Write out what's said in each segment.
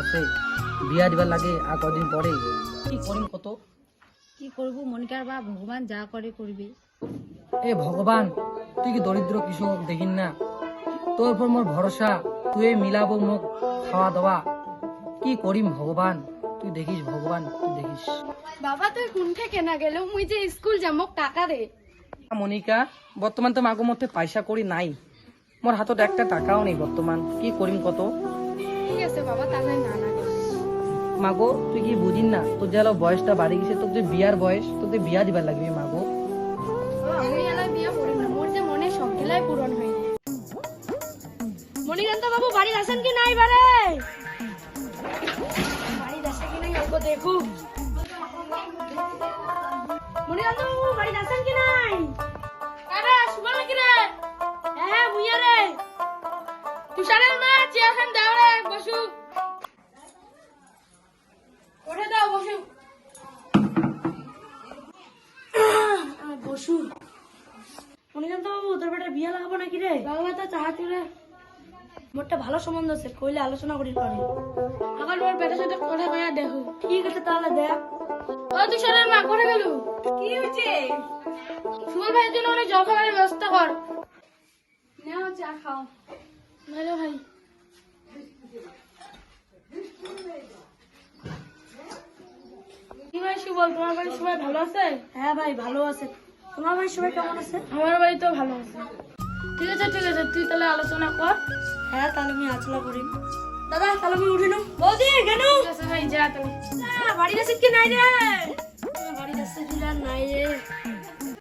হচ্ছে, বিয়া দিবার লাগে আর কদিন পরে। কি করিম কত? কি করব মনিকার বা ভগবান যা করে করবে। এ ভগবান, তুই কি দরিদ্র কৃষক দেখিন না? তোর উপর মোর ভরসা, তুই মিলাবো মোক খাওয়া দাওয়া। কি করিম ভগবান, তুই দেখিস ভগবান, তুই দেখিস। বাবা তুই কোন থেকে না গেল, মুই যে স্কুল যাম মোক টাকা দে। মনিকা, বর্তমান তো মাগো মধ্যে পয়সা করি নাই, মোর হাতত একটা টাকাও নেই বর্তমান। কি করিম কত? ঠিক আছে বাবা, তাহলে না না করে। মাগো তুই কি বুঝিন না, তোর যে আলো বয়সটা বাড়ি গেছে, তোর যে বিয়ার বয়স, তোর যে বিয়া দিবার লাগবে মাগো। আমি এলাই বিয়া করিম না, মোর যে মনে সব গেলাই পূরণ হয়নি। মণিকান্ত বাবু বাড়ি আসেন কি নাই? বারে বাড়ি আসে কি নাই ওগো দেখো। মণিকান্ত বাবু বাড়ি আসেন কি নাই? আরে শুভ নাকি রে? হ্যাঁ মুইয়া রে। তুষারের মা চেয়ারখান দাও রে, বসু। ওঠে দাও, বসু। বসু। মণিকান্ত বাবু তোর বেটা বিয়া লাগাবো নাকি রে? বাবা তো চাহাতি রে, মোরটা ভালো সম্বন্ধ আছে, কইলে আলোচনা করি পারে। আবার ওর বেটার সাথে কথা কয়া দেখো। ঠিক আছে তাহলে দেখ। ও তুষারের মা করে গেল? কি হয়েছে? সুমন ভাইয়ের জন্য অনেক জল খাবারের ব্যবস্থা কর। নাও চা খাও। ভালো ভাই। কি ভাই সুবল, তোমার বাড়ির সবাই ভালো আছে? হ্যাঁ ভাই ভালো আছে। তোমার বাড়ির সবাই কেমন আছে? আমার বাড়ি তো ভালো আছে। ঠিক আছে ঠিক আছে, তুই তাহলে আলোচনা কর। হ্যাঁ তাহলে আমি আলোচনা করি। দাদা তাহলে আমি উঠি নো। বৌদি কেন? ঠিক আছে ভাই যা তাহলে। বাড়ি যাচ্ছিস কি নাই রে? বাড়ি যাচ্ছিস কি নাই রে?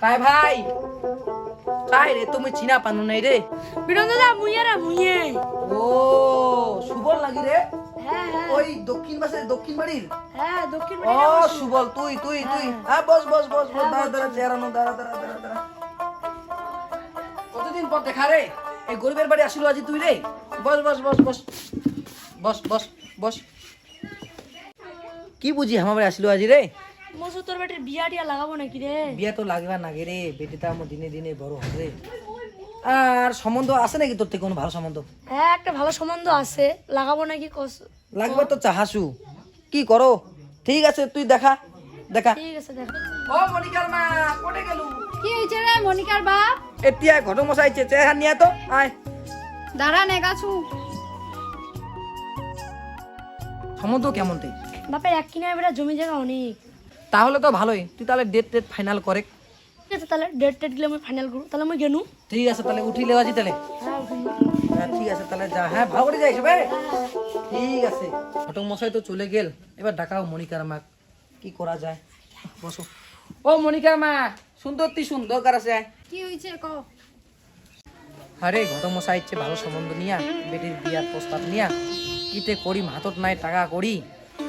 কাই ভাই, কাই রে, তুমি চিনা পানু নাই রে? বিরন দাদা মুইয়া রে, মুইয়ে। ও সুবল লাগি রে? হ্যাঁ হ্যাঁ ওই দক্ষিণ পাশে দক্ষিণ বাড়ির? হ্যাঁ দক্ষিণ ও বাড়ি। সুবল, তুই তুই তুই হ্যাঁ, বস বস বস বস, দাঁড়া দাঁড়া, চেহারানো দাঁড়া দাঁড়া দাঁড়া দাঁড়া। কতদিন পর দেখা রে, এই গরিবের বাড়ি আসিল আজি তুই রে? বস বস বস বস বস বস বস। কি বুঝি আমার বাড়ি আসিল আজি রে? মসু তোর বেটার বিয়া টিয়া লাগাবো নাকি রে? বিয়া তো লাগবা নাগে রে, বেটিটা আমার দিনে দিনে বড় হবে। আর সম্বন্ধ আছে নাকি তোর থেকে কোনো ভালো সম্বন্ধ? হ্যাঁ একটা ভালো সম্বন্ধ আছে, লাগাবো নাকি কস? লাগবে তো চাহাসু, কি করো? ঠিক আছে তুই দেখা দেখা। ঠিক আছে দেখ। ও মনিকার মা কোটে গেলু? কি হয়েছে রে মনিকার বাপ? এতিয়া ঘটক মশাইছে, চেহারা নিয়ে তো আয়। দাঁড়া নেগাছু। সম্বন্ধ কেমন তুই? বাপের এক কিনা বেটা জমি জায়গা অনেক। তাহলে তো ভালোই, তুই তাহলে ডেট টেট ফাইনাল করে। ঠিক আছে তাহলে ডেট টেট গেলে আমি ফাইনাল করব, তাহলে আমি গেনু। ঠিক আছে তাহলে উঠিলে আজি তাহলে। হ্যাঁ ঠিক আছে তাহলে যা, হ্যাঁ ভালো করে যাইস ভাই। ঠিক আছে, ঘটক মশাই তো চলে গেল, এবার ডাকাও মনিকার মা, কি করা যায়। বসো। ও মনিকার মা, সুন্দর তি সুন্দর কার আছে। কি হয়েছে ক? আরে ঘটক মশাই ইচ্ছে ভালো সম্বন্ধ নিয়া, বেটির বিয়ার প্রস্তাব নিয়া, কিতে করি হাতত নাই টাকা করি।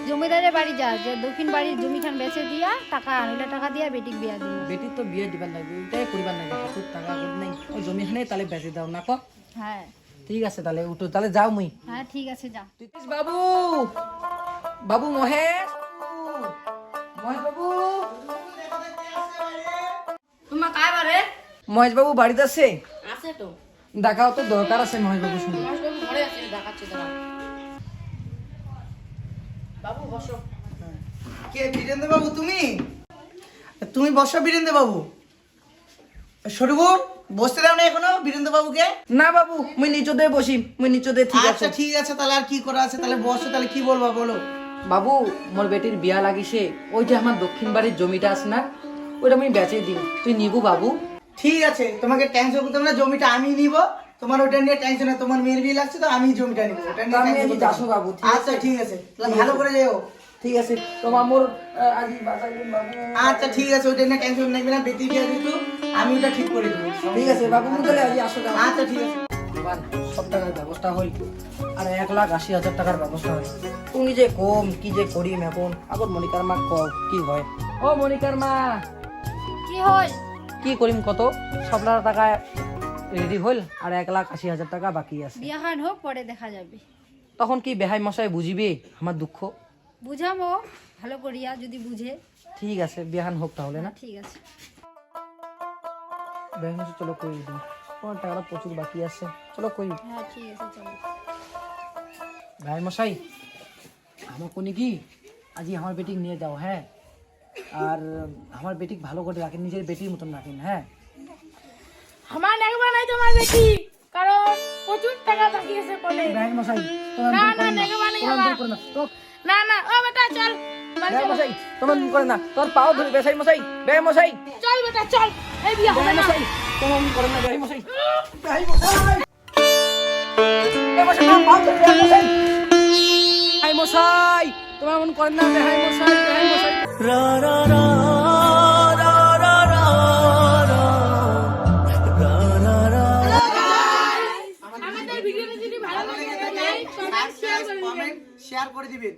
জমিদারের বাড়ি যা, যে দক্ষিণ বাড়ির জমিখান বেচে দিয়া টাকা আনিলে টাকা দিয়া বেটিক বিয়া দিব। বেটির তো বিয়ে দিবার লাগবে, ওইটাই করিবার লাগে, হাতত টাকা করি নাই, ওই জমিখানে তাহলে বেচে দাও না ক। হ্যাঁ ঠিক আছে তাহলে উঠো, তাহলে যাও মুই। হ্যাঁ ঠিক আছে যা। বাবু, বাবু মহেশ, মহেশ বাবু, তোমার কায় বারে? মহেশ বাবু বাড়িতে আছে? আছে তো। দেখাও তো দরকার আছে মহেশ বাবু শুনে। ঘরে আছে, দেখাচ্ছি দাঁড়া। বাবু বসো। কে বীরেন্দ্র বাবু? তুমি তুমি বসো বীরেন্দ্র বাবু। সরুবুর বসতে দাও না এখনো বীরেন্দ্র বাবুকে? না বাবু, মুই নিচে দিয়ে বসি, মুই নিচে দিয়ে। ঠিক আছে আচ্ছা ঠিক আছে, তাহলে আর কি করা আছে, তাহলে বসো, তাহলে কি বলবা বলো। বাবু, মোর বেটির বিয়া লাগিছে, ওই যে আমার দক্ষিণ বাড়ির জমিটা আছে না, ওইটা আমি বেচে দিন, তুই নিবু বাবু? ঠিক আছে, তোমাকে টেনশন করতে হবে না, জমিটা আমি নিব। তোমার ওটা নিয়ে টেনশন না, তোমার মেয়ের বিয়ে লাগছে তো আমি জমিটা নিব, ওটা নিয়ে আমি tension আজ করতে হবে আসো না। বাবু, ঠিক আচ্ছা ঠিক আছে, তাহলে ভালো করে যেও। ঠিক আছে, তোমার মোর আজি বাঁচাইবেন বাবু। আচ্ছা ঠিক আছে, ওটা নিয়ে টেনশন নেবে না, বেটি বিয়ে দিত আমি ওটা ঠিক করে দেবো। ঠিক আছে বাবু, তাহলে আজি আসো। আচ্ছা ঠিক আছে। এবার সব টাকার ব্যবস্থা হইল, আর 1,80,000 টাকার ব্যবস্থা হইল। তুমি যে কম কি যে করিম এখন, আবার মনিকার মা কও কি হয়। ও মনিকার মা, কি হল? কি করিম কত? সব টাকা রেডি হইল, আর 1,80,000 টাকা বাকি আছে। বিয়াখান হোক পরে দেখা যাবে। তখন কি বেহাই মশাই বুঝিবে আমার দুঃখ? বুঝাবো ভালো করিয়া যদি বুঝে। ঠিক আছে, বিহান হোক তাহলে না? ঠিক আছে। বেহাই মশাই চলো কই দিন, তোমার টাকাটা প্রচুর বাকি আছে, চলো কই। হ্যাঁ ঠিক আছে চলো। ভাই মশাই, আমার কোনি কি আজি আমার বেটিক নিয়ে যাও, হ্যাঁ? আর আমার বেটিক ভালো করে রাখেন, নিজের বেটির মতন রাখেন, হ্যাঁ? আমার নেগবা নাই তোমার বেটি, কারণ প্রচুর টাকা বাকি আছে কোলে। বেআইন মশাই, তোমার না ভুল না করেন না, নেগবা নাই তোমার আমার। ভুল করেন না। তো না না ও বেটা চল বাড়ি বেআইন চল। মশাই, তোমার ভুল করেন না, তোর পাও ধরে বেসাই মশাই, বেআইন মশাই, চল বেটা চল, এই বিয়ে হবে বেআইন না। মশাই, তোমার ভুল করেন না, বেআইন মশাই, বেআইন মশাই, বেআইন মশাই, তোমার পাও ধরে বেআইন মশাই, বেআইন মশাই, তোমার ভুল করেন না, বেআইন মশাই, বেআইন মশাই। আমাদের ভিডিওটা যদি ভালো লাগে তাহলে লাইক কমেন্ট শেয়ার করে দিবেন। কমেন্ট শেয়ার করে দিবেন।